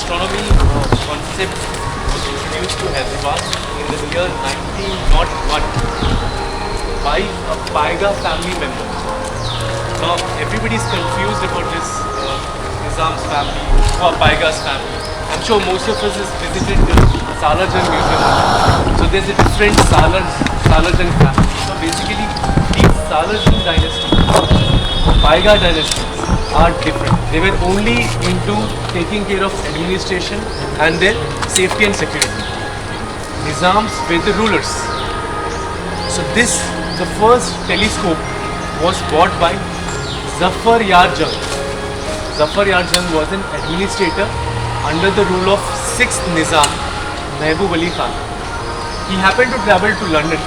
astronomy concept was introduced to Hyderabad in the year 1901 by a Paiga family member. Now everybody is confused about this Nizam's family or Paiga's family. I'm sure most of us has visited the Salajan Museum. So there's a different Salajan family. So basically these Salajan dynasty, Paiga dynasties are different. They were only into taking care of administration and their safety and security. Nizams were the rulers. So the first telescope was bought by Zafar Yar Jung. Zafar Yar Jung was an administrator under the rule of 6th Nizam, Mehboob Ali Khan. He happened to travel to London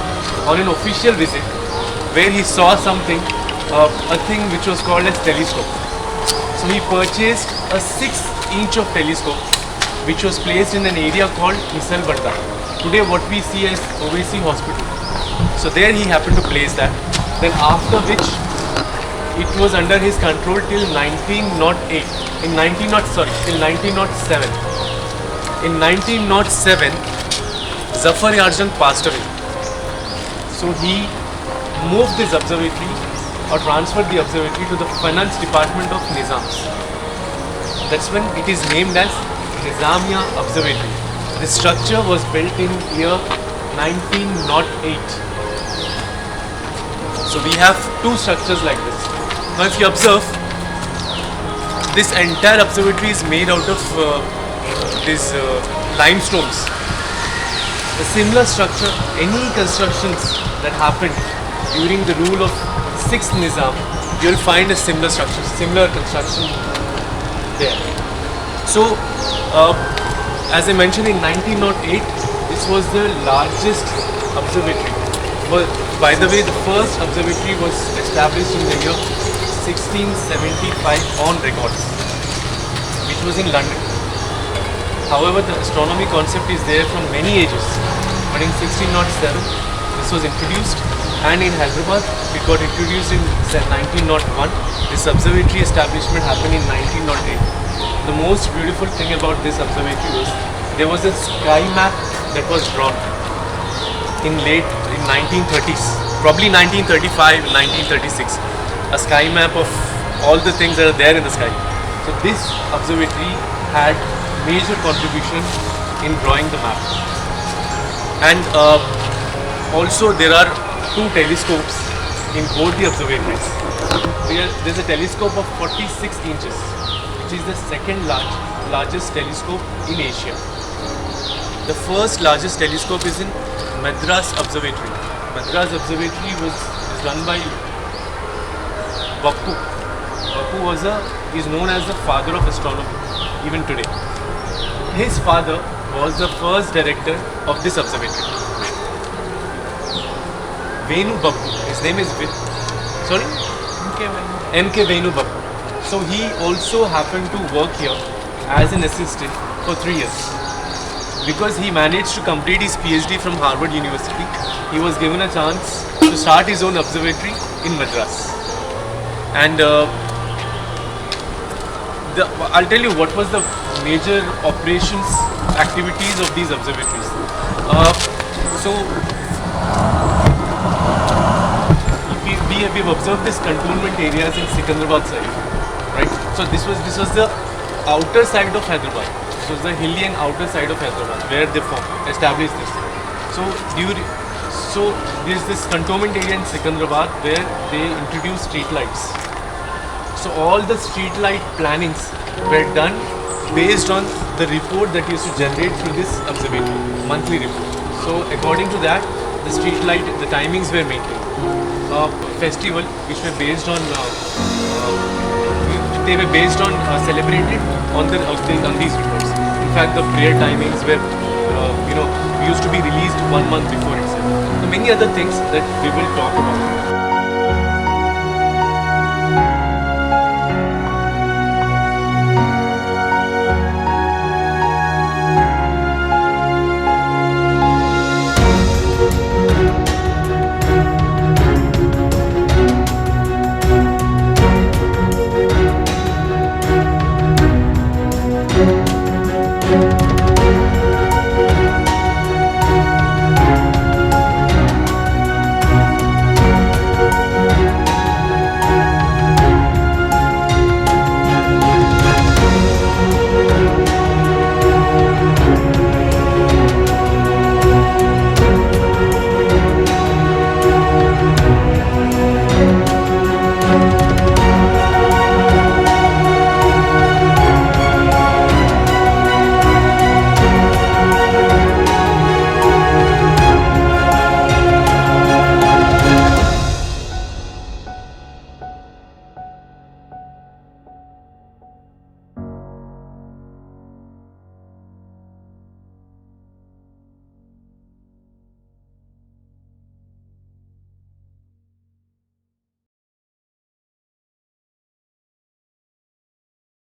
on an official visit where he saw something, a thing which was called as telescope. So he purchased a 6-inch of telescope which was placed in an area called Misal Banda. Today what we see as Owaisi Hospital. So there he happened to place that. Then after which it was under his control till 1908. Till 1907. In 1907, Zafar Yar Jung passed away. So he moved this observatory or transferred the observatory to the finance department of Nizams. That's when it is named as Nizamia Observatory. The structure was built in year 1908. So we have two structures like this. Now if you observe, this entire observatory is made out of these limestones. A similar structure, any constructions that happened during the rule of 6th Nizam, you will find a similar structure, similar construction there. So, as I mentioned, in 1908, this was the largest observatory. But by the way, the first observatory was established in the year 1675 on records, which was in London. However, the astronomy concept is there from many ages, but in 1607 this was introduced, and in Hyderabad it got introduced in 1901. This observatory establishment happened in 1908. The most beautiful thing about this observatory was there was a sky map that was drawn in 1930s, probably 1935, 1936. A sky map of all the things that are there in the sky. So this observatory had major contribution in drawing the map. And also there are two telescopes in both the observatories. There's a telescope of 46 inches, which is the second largest telescope in Asia. The first largest telescope is in Madras Observatory. Madras Observatory is run by Bappu. Bappu is known as the father of astronomy even today. His father was the first director of this observatory. Venu Bappu. His name is M.K. Venu Bappu. So he also happened to work here as an assistant for 3 years. Because he managed to complete his PhD from Harvard University, he was given a chance to start his own observatory in Madras. And I'll tell you what was the major operations, activities of these observatories. We've observed these cantonment areas in Sikandrabad side, right? So this was the outer side of Hyderabad. This was the hilly and outer side of Hyderabad where they established this. So there's this cantonment area in Sikandrabad where they introduced street lights. So all the street light plannings were done based on the report that used to generate through this observatory, monthly report. So according to that, the street light, the timings were maintained. Festival which were based on, celebrated on these reports. In fact, the prayer timings were, used to be released 1 month before itself. So many other things that we will talk about.